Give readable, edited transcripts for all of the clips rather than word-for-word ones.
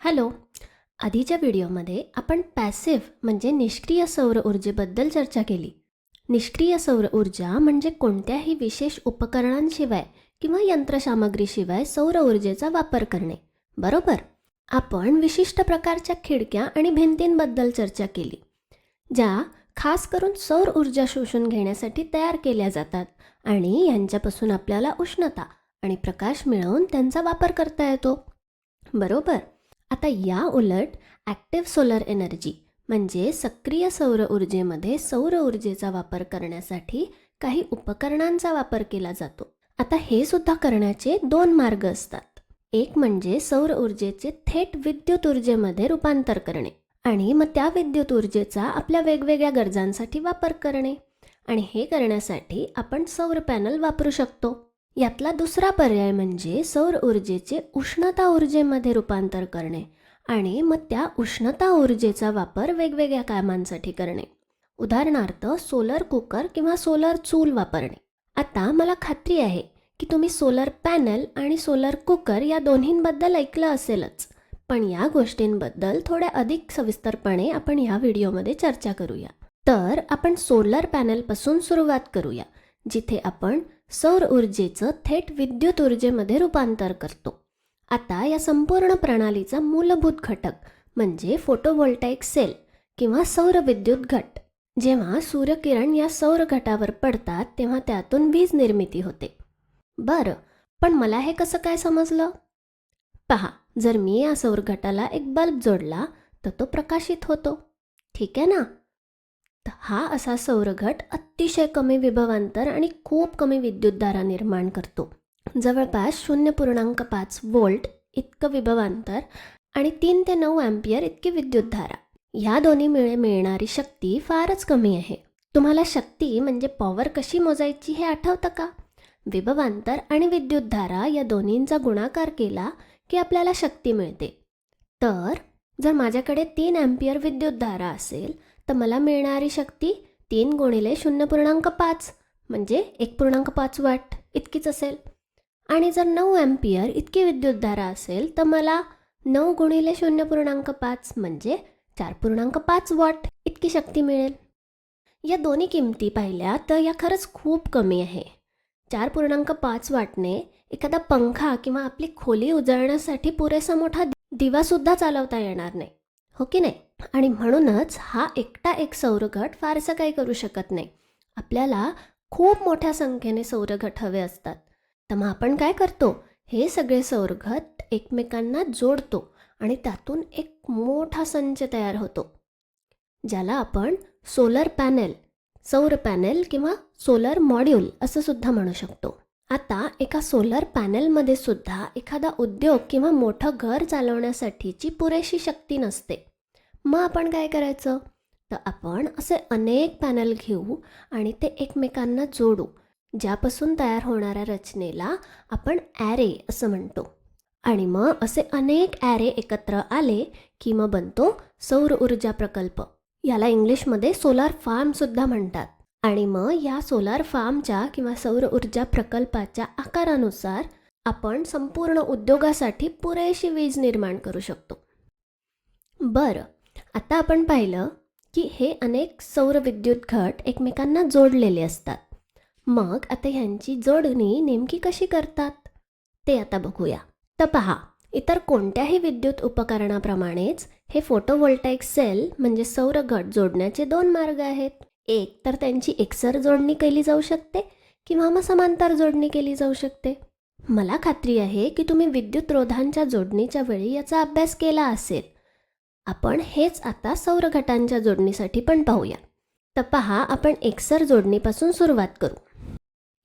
Hello. आधीच्या व्हिडिओमध्ये आपण पॅसिव्ह म्हणजे निष्क्रिय सौर ऊर्जेबद्दल चर्चा केली. निष्क्रिय सौर ऊर्जा म्हणजे कोणत्याही विशेष उपकरणांशिवाय किंवा यंत्रसामग्रीशिवाय सौर ऊर्जेचा वापर करणे. बरोबर. आपण विशिष्ट प्रकारच्या खिडक्या आणि भिंतींबद्दल चर्चा केली, ज्या खास करून सौर ऊर्जा शोषून घेण्यासाठी तयार केल्या जातात आणि यांच्यापासून आपल्याला उष्णता आणि प्रकाश मिळवून त्यांचा वापर करता येतो. बरोबर. आता या उलट ॲक्टिव्ह सोलर एनर्जी म्हणजे सक्रिय सौर ऊर्जेमध्ये सौर ऊर्जेचा वापर करण्यासाठी काही उपकरणांचा वापर केला जातो. आता हे सुद्धा करण्याचे दोन मार्ग असतात. एक म्हणजे सौर ऊर्जेचे थेट विद्युत ऊर्जेमध्ये रूपांतर करणे आणि मग त्या विद्युत ऊर्जेचा आपल्या वेगवेगळ्या गरजांसाठी वापर करणे. आणि हे करण्यासाठी आपण सौर पॅनल वापरू शकतो. यातला दुसरा पर्याय म्हणजे सौर ऊर्जेचे उष्णता ऊर्जेमध्ये रूपांतर करणे आणि मग त्या उष्णता ऊर्जेचा वापर वेगवेगळ्या कामांसाठी करणे. उदाहरणार्थ सोलर कुकर किंवा सोलर चूल वापरणे. आता मला खात्री आहे की तुम्ही सोलर पॅनल आणि सोलर कुकर या दोन्हींबद्दल ऐकलं असेलच, पण या गोष्टींबद्दल थोड्या अधिक सविस्तरपणे आपण या व्हिडिओमध्ये चर्चा करूया. तर आपण सोलर पॅनलपासून सुरुवात करूया, जिथे आपण सौर ऊर्जेचं थेट विद्युत ऊर्जेमध्ये रूपांतर करतो. आता या संपूर्ण प्रणालीचा मूलभूत घटक म्हणजे फोटोव्होल्टाईक सेल किंवा सौर विद्युत घट. जेव्हा सूर्यकिरण या सौर घटावर पडतात तेव्हा त्यातून वीज निर्मिती होते. बरं, पण मला हे कसं काय समजलं? पहा, जर मी या सौर घटाला एक बल्ब जोडला तर तो प्रकाशित होतो. ठीक आहे ना? हा असा सौरघट अतिशय कमी विभवांतर आणि खूप कमी विद्युतधारा निर्माण करतो. जवळपास 0.5 व्होल्ट इतकं विभवांतर आणि 3 ते 9 अँपियर इतकी विद्युतधारा. ह्या दोन्हीमुळे मिळणारी शक्ती फारच कमी आहे. तुम्हाला शक्ती म्हणजे पॉवर कशी मोजायची हे आठवतं का? विभवांतर आणि विद्युतधारा या दोन्हींचा गुणाकार केला की आपल्याला शक्ती मिळते. तर जर माझ्याकडे 3 अँपियर विद्युतधारा असेल तर मला मिळणारी शक्ती 3 गुणिले 0.5 म्हणजे 1.5 वॅट इतकीच असेल. आणि जर 9 अँपियर इतकी विद्युतधारा असेल तर मला 9 गुणिले 0.5 म्हणजे 4.5 वॉट इतकी शक्ती मिळेल. या दोन्ही किमती पाहिल्या तर या खरंच खूप कमी आहे. 4.5 वॉटने एखादा पंखा किंवा आपली खोली उजळण्यासाठी पुरेसा मोठा दिवासुद्धा चालवता येणार नाही, हो की नाही? आणि म्हणूनच हा एकटा एक सौरघट फारसं काही करू शकत नाही. आपल्याला खूप मोठ्या संख्येने सौरघट हवे असतात. तर मग आपण काय करतो? हे सगळे सौरघट एकमेकांना जोडतो आणि त्यातून एक मोठा संच तयार होतो, ज्याला आपण सोलर पॅनल, सौर पॅनल किंवा सोलर मॉड्यूल असं सुद्धा म्हणू शकतो. आता एका सोलर पॅनलमध्ये सुद्धा एखादा उद्योग किंवा मोठं घर चालवण्यासाठीची पुरेशी शक्ती नसते. मग आपण काय करायचं? तर आपण असे अनेक पॅनल घेऊ आणि ते एकमेकांना जोडू, ज्यापासून तयार होणाऱ्या रचनेला आपण ॲरे असं म्हणतो. आणि मग असे अनेक ॲरे एकत्र आले की मग बनतो सौर ऊर्जा प्रकल्प. याला इंग्लिशमध्ये सोलार फार्मसुद्धा म्हणतात. आणि मग या सोलार फार्मच्या किंवा सौर ऊर्जा प्रकल्पाच्या आकारानुसार आपण संपूर्ण उद्योगासाठी पुरेशी वीज निर्माण करू शकतो. बरं, आता आपण पाहिलं की हे अनेक सौर विद्युत घट एकमेकांना जोडलेले असतात. मग आता ह्यांची जोडणी नेमकी कशी करतात ते आता बघूया. तर पहा, इतर कोणत्याही विद्युत उपकरणाप्रमाणेच हे फोटोव्होल्टाईक सेल म्हणजे सौर घट जोडण्याचे दोन मार्ग आहेत. एक तर त्यांची एकसर जोडणी केली जाऊ शकते किंवा मग समांतर जोडणी केली जाऊ शकते. मला खात्री आहे की तुम्ही विद्युत रोधांच्या जोडणीच्या वेळी याचा अभ्यास केला असेल. आपण हेच आता सौर घटांच्या जोडणीसाठी पण पाहूया. तर पहा, आपण एकसर जोडणीपासून सुरुवात करू.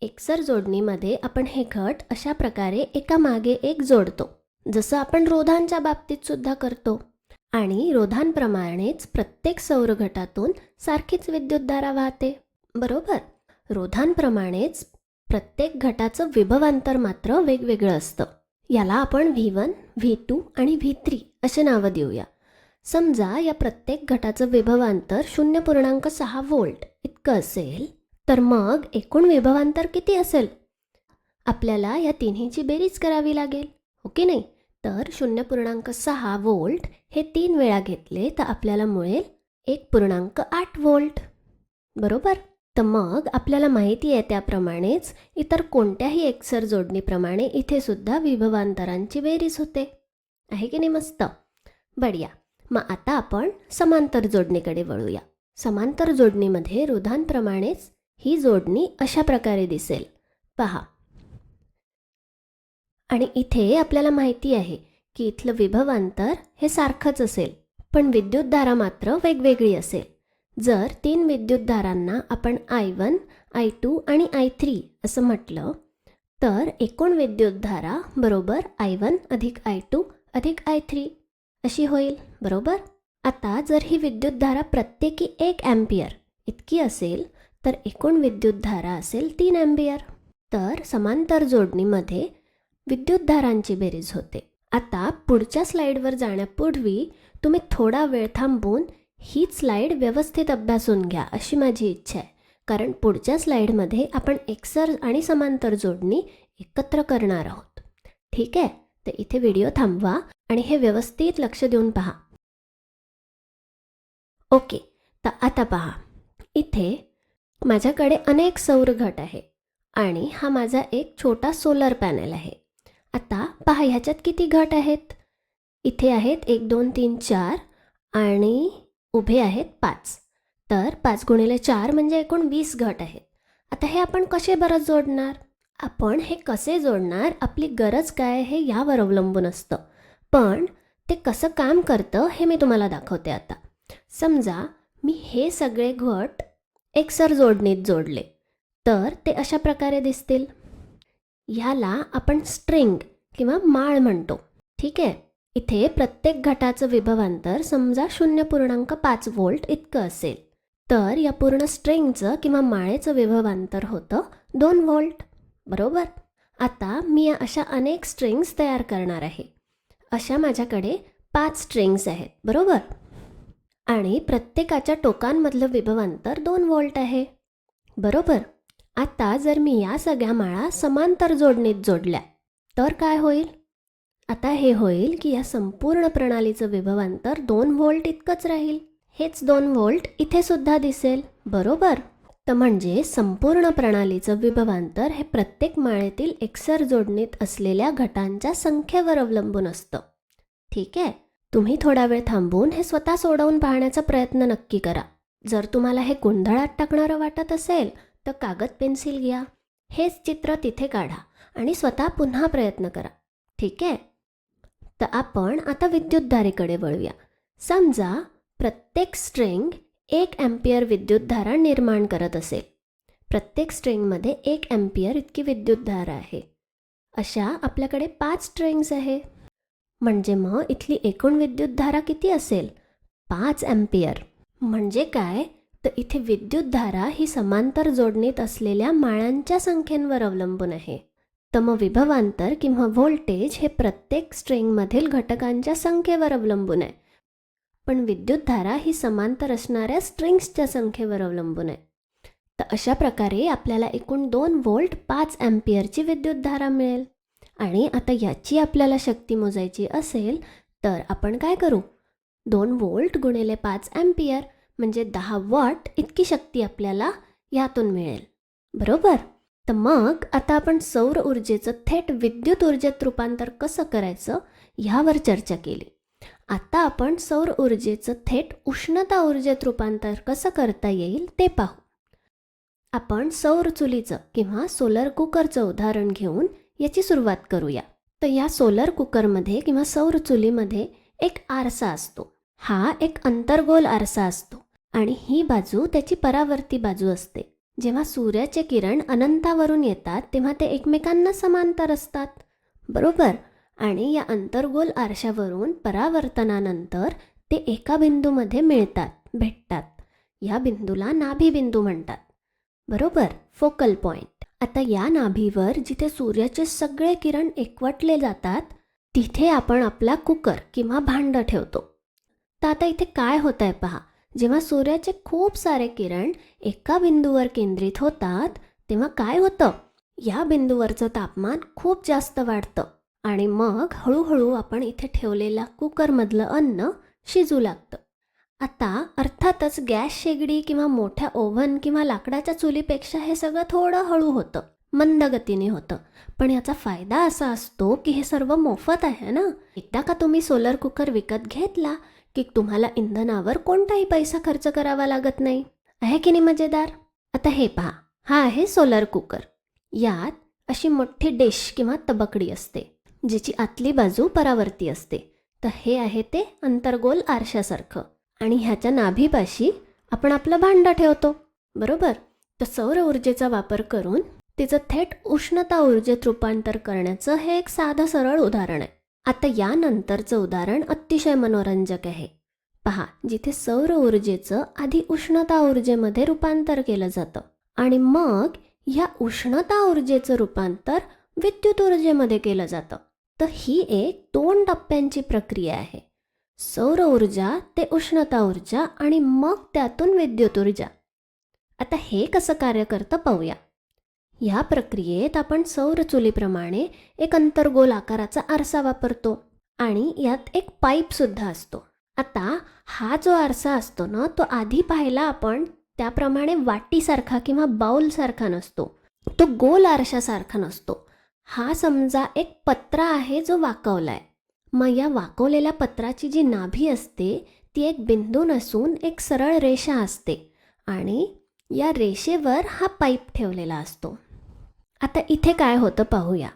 एकसर जोडणीमध्ये आपण हे घट अशा प्रकारे एका मागे एक जोडतो, जसं आपण रोधांच्या बाबतीत सुद्धा करतो. आणि रोधांप्रमाणेच प्रत्येक सौर घटातून सारखीच विद्युतधारा वाहते. बरोबर. रोधांप्रमाणेच प्रत्येक घटाचं विभवांतर मात्र वेगवेगळं असतं. याला आपण V1, V2 आणि V3 असे नावं देऊया. समजा या प्रत्येक घटाचं विभवांतर 0.6 व्होल्ट इतकं असेल तर मग एकूण विभवांतर किती असेल? आपल्याला या तिन्हीची बेरीज करावी लागेल, हो की नाही? तर 0.6 व्होल्ट हे 3 वेळा घेतले तर आपल्याला मिळेल 1.8 व्होल्ट. बरोबर. तर मग आपल्याला माहिती आहे त्याप्रमाणेच इतर कोणत्याही एकसर जोडणीप्रमाणे इथे सुद्धा विभवांतरांची बेरीज होते. आहे की नाही मस्त? बढिया. मग आता आपण समांतर जोडणीकडे वळूया. समांतर जोडणीमध्ये रोधांप्रमाणेच ही जोडणी अशा प्रकारे दिसेल. पहा. आणि इथे आपल्याला माहिती आहे की इथलं विभवांतर हे सारखंच असेल, पण विद्युतधारा मात्र वेगवेगळी असेल. जर 3 विद्युतधारांना आपण I1, I2 आणि I3 असं म्हटलं तर एकूण विद्युतधारा बरोबर I1 अधिक I2 अधिक I3 अशी होईल. बरोबर. आता जर ही विद्युतधारा प्रत्येकी 1 अँपिअर इतकी असेल तर एकूण विद्युतधारा असेल 3 अँपिअर. तर समांतर जोडणीमध्ये विद्युतधारांची बेरीज होते. आता पुढच्या स्लाईडवर जाण्यापूर्वी तुम्ही थोडा वेळ थांबून ही स्लाईड व्यवस्थित अभ्यासून घ्या अशी माझी इच्छा आहे, कारण पुढच्या स्लाईडमध्ये आपण एकसर आणि समांतर जोडणी एकत्र करणार आहोत. ठीक आहे. तर इथे व्हिडिओ थांबवा आणि हे व्यवस्थित लक्ष देऊन पहा. ओके. तर आता पहा, इथे माझ्याकडे अनेक सौर घट आहे आणि हा माझा एक छोटा सोलर पॅनेल आहे. आता पहा ह्याच्यात किती घट आहेत. इथे आहेत 1 2 3 4 आणि उभे आहेत 5. तर 5 गुणिले 4 म्हणजे एकूण 20 घट आहेत. आता हे आपण कसे बरं जोडणार? आपण हे कसे जोडणार आपली गरज काय हे यावर अवलंबून असतं, पण ते कसं काम करतं हे मी तुम्हाला दाखवते. आता समजा मी हे सगळे घट एकसर जोडणीत जोडले तर ते अशा प्रकारे दिसतील. ह्याला आपण स्ट्रिंग किंवा माळ म्हणतो. ठीक आहे. इथे प्रत्येक घटाचं विभवांतर समजा 0.5 व्होल्ट इतकं असेल तर या पूर्ण स्ट्रिंगचं किंवा माळेचं विभवांतर होतं 2 व्होल्ट. बरोबर. आता मी या अशा अनेक स्ट्रिंग्स तयार करणार आहे. अशा माझ्याकडे 5 स्ट्रिंग्स आहेत. बरोबर. आणि प्रत्येकाच्या टोकांमधलं विभवांतर 2 व्होल्ट आहे. बरोबर. आता जर मी या सगळ्या माळा समांतर जोडणीत जोडल्या तर काय होईल? आता हे होईल की या संपूर्ण प्रणालीचं विभवांतर 2 व्होल्ट इतकंच राहील. हेच 2 व्होल्ट इथे सुद्धा दिसेल. बरोबर. तर म्हणजे संपूर्ण प्रणालीचं विभवांतर हे प्रत्येक माळेतील एकसर जोडणीत असलेल्या घटांच्या संख्येवर अवलंबून असतं. ठीक आहे. तुम्ही थोडा वेळ थांबून हे स्वतः सोडवून पाहण्याचा प्रयत्न नक्की करा. जर तुम्हाला हे गोंधळात टाकणारं वाटत असेल तर कागद पेन्सिल घ्या, हेच चित्र तिथे काढा आणि स्वतः पुन्हा प्रयत्न करा. ठीक आहे. तर आपण आता विद्युतधारेकडे वळूया. समजा प्रत्येक स्ट्रिंग 1 अँपिअर विद्युतधारा निर्माण करत असेल. प्रत्येक स्ट्रिंगमध्ये 1 अँपिअर इतकी विद्युतधारा आहे. अशा आपल्याकडे 5 स्ट्रिंग्स आहे. म्हणजे मग इथली एकूण विद्युतधारा किती असेल? 5 अँपिअर. म्हणजे काय? तर इथे विद्युतधारा ही समांतर जोडणीत असलेल्या माळांच्या संख्येवर अवलंबून आहे. तर मग विभवांतर किंवा व्होल्टेज हे प्रत्येक स्ट्रिंगमधील घटकांच्या संख्येवर अवलंबून आहे, पण विद्युतधारा ही समांतर असणाऱ्या स्ट्रिंग्सच्या संख्येवर अवलंबून आहे. तर अशा प्रकारे आपल्याला एकूण 2 व्होल्ट 5 अँपिअरची विद्युतधारा मिळेल. आणि आता याची आपल्याला शक्ती मोजायची असेल तर आपण काय करू? 2 व्होल्ट गुणिले 5 अँपिअर म्हणजे 10 वॉट इतकी शक्ती आपल्याला यातून मिळेल. बरोबर. तर मग आता आपण सौर ऊर्जेचं थेट विद्युत ऊर्जेत रूपांतर कसं करायचं ह्यावर चर्चा केली. आता आपण सौर ऊर्जेचं थेट उष्णता ऊर्जेत रूपांतर कसं करता येईल ते पाहू. आपण सौर चुलीचं किंवा सोलर कुकरचं उदाहरण घेऊन याची सुरुवात करूया. तर या सोलर कुकरमध्ये किंवा सौर चुलीमध्ये एक आरसा असतो. हा एक अंतर्गोल आरसा असतो आणि ही बाजू त्याची परावर्ती बाजू असते. जेव्हा सूर्याचे किरण अनंतावरून येतात तेव्हा ते एकमेकांना समांतर असतात. बरोबर. आणि या अंतर्गोल आरशावरून परावर्तनानंतर ते एका बिंदूमध्ये मिळतात, भेटतात. या बिंदूला नाभी बिंदू म्हणतात. बरोबर. Focal point. आता या नाभीवर जिथे सूर्याचे सगळे किरण एकवटले जातात तिथे आपण आपला कुकर किंवा भांडं ठेवतो. तर आता इथे काय होत आहे पहा. जेव्हा सूर्याचे खूप सारे किरण एका बिंदूवर केंद्रित होतात तेव्हा काय होतं? या बिंदूवरचं तापमान खूप जास्त वाढतं आणि मग हळूहळू आपण इथे ठेवलेल्या कुकरमधलं अन्न शिजू लागतं. आता अर्थातच गॅस शेगडी किंवा मोठ्या ओव्हन किंवा लाकडाच्या चुलीपेक्षा हे सगळं थोडं हळू होतं, मंद गतीने होतं. पण याचा फायदा असा असतो की हे सर्व मोफत आहे ना. एकदा का तुम्ही सोलर कुकर विकत घेतला की तुम्हाला इंधनावर कोणताही पैसा खर्च करावा लागत नाही. आहे की नाही मजेदार? आता हे पहा, हा आहे सोलर कुकर. यात अशी मोठी डिश किंवा तबकडी असते जिची आतली बाजू परावर्ती असते. तर हे आहे ते अंतर्गोल आरशासारखं आणि ह्याच्या नाभीपाशी आपण आपलं भांडं ठेवतो, बरोबर? तर सौर ऊर्जेचा वापर करून तिचं थेट उष्णता ऊर्जेत रूपांतर करण्याचं हे एक साधं सरळ उदाहरण आहे. आता यानंतरचं उदाहरण अतिशय मनोरंजक आहे. पहा, जिथे सौर ऊर्जेचं आधी उष्णता ऊर्जेमध्ये रूपांतर केलं जातं आणि मग ह्या उष्णता ऊर्जेचं रूपांतर विद्युत ऊर्जेमध्ये केलं जातं. तर ही एक 2 टप्प्यांची प्रक्रिया आहे. सौर ऊर्जा ते उष्णता ऊर्जा आणि मग त्यातून विद्युत ऊर्जा. आता हे कसं कार्य करतं पाहूया. ह्या प्रक्रियेत आपण सौर चुलीप्रमाणे एक अंतर्गोल आकाराचा आरसा वापरतो आणि यात एक पाईपसुद्धा असतो. आता हा जो आरसा असतो ना, तो आधी पाहिला आपण त्याप्रमाणे वाटीसारखा किंवा बाउलसारखा नसतो, तो गोल आरशासारखा नसतो. हा समजा एक पत्रा आहे जो वाकवला आहे. मग या वाकवलेल्या पत्राची जी नाभी असते ती एक बिंदू नसून एक सरळ रेषा असते आणि या रेषेवर हा पाईप ठेवलेला असतो. आता इथे काय होतं पाहूया.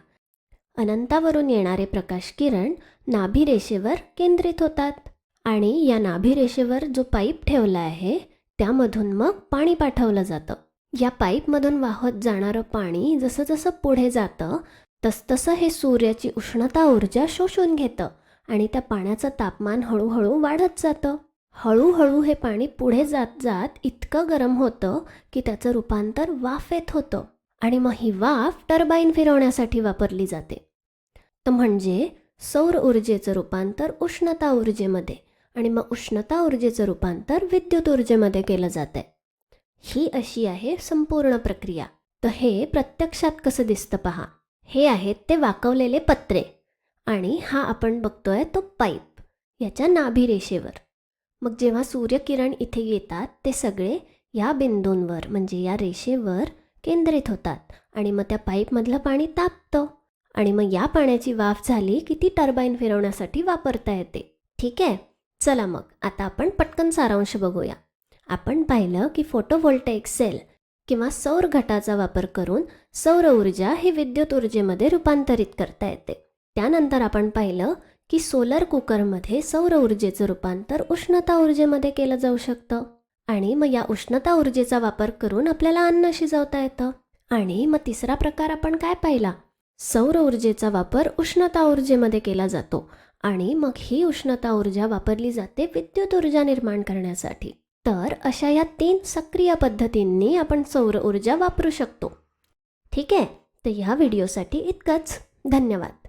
अनंतावरून येणारे प्रकाश किरण नाभी रेषेवर केंद्रित होतात आणि या नाभी रेषेवर जो पाईप ठेवला आहे त्यामधून मग पाणी पाठवलं जातं. या पाईपमधून वाहत जाणारं पाणी जसं जसं पुढे जातं तसतसं हे सूर्याची उष्णता ऊर्जा शोषून घेतं आणि त्या पाण्याचं तापमान हळूहळू वाढत जातं. हळूहळू हे पाणी पुढे जात जात इतकं गरम होतं की त्याचं रूपांतर वाफेत होतं आणि मग ही वाफ टर्बाईन फिरवण्यासाठी वापरली जाते. तर म्हणजे सौर ऊर्जेचं रूपांतर उष्णता ऊर्जेमध्ये आणि मग उष्णता ऊर्जेचं रूपांतर विद्युत ऊर्जेमध्ये केलं जातं. ही अशी आहे संपूर्ण प्रक्रिया. तर हे प्रत्यक्षात कसं दिसतं पहा. हे आहेत ते वाकवलेले पत्रे आणि हा आपण बघतोय तो पाईप याच्या नाभी रेषेवर. मग जेव्हा सूर्यकिरण इथे येतात ते सगळे या बिंदूंवर म्हणजे या रेषेवर केंद्रित होतात आणि मग त्या पाईपमधलं पाणी तापतं आणि मग या पाण्याची वाफ झाली की ती टर्बाईन फिरवण्यासाठी वापरता येते. ठीक आहे, चला मग आता आपण पटकन सारांश बघूया. आपण पाहिलं की फोटोव्होल्टेइक सेल किंवा सौर घटाचा वापर करून सौर ऊर्जा ही विद्युत ऊर्जेमध्ये रूपांतरित करता येते. त्यानंतर आपण पाहिलं की सोलर कुकरमध्ये सौर ऊर्जेचं रूपांतर उष्णता ऊर्जेमध्ये केलं जाऊ शकतं आणि मग या उष्णता ऊर्जेचा वापर करून आपल्याला अन्न शिजवता येतं. आणि मग तिसरा प्रकार आपण काय पाहिला, सौर ऊर्जेचा वापर उष्णता ऊर्जेमध्ये केला जातो आणि मग ही उष्णता ऊर्जा वापरली जाते विद्युत ऊर्जा निर्माण करण्यासाठी. तर अशा या 3 सक्रिय पद्धतींनी आपण सौर ऊर्जा वापरू शकतो. ठीक आहे, तर ह्या व्हिडिओसाठी इतकंच. धन्यवाद.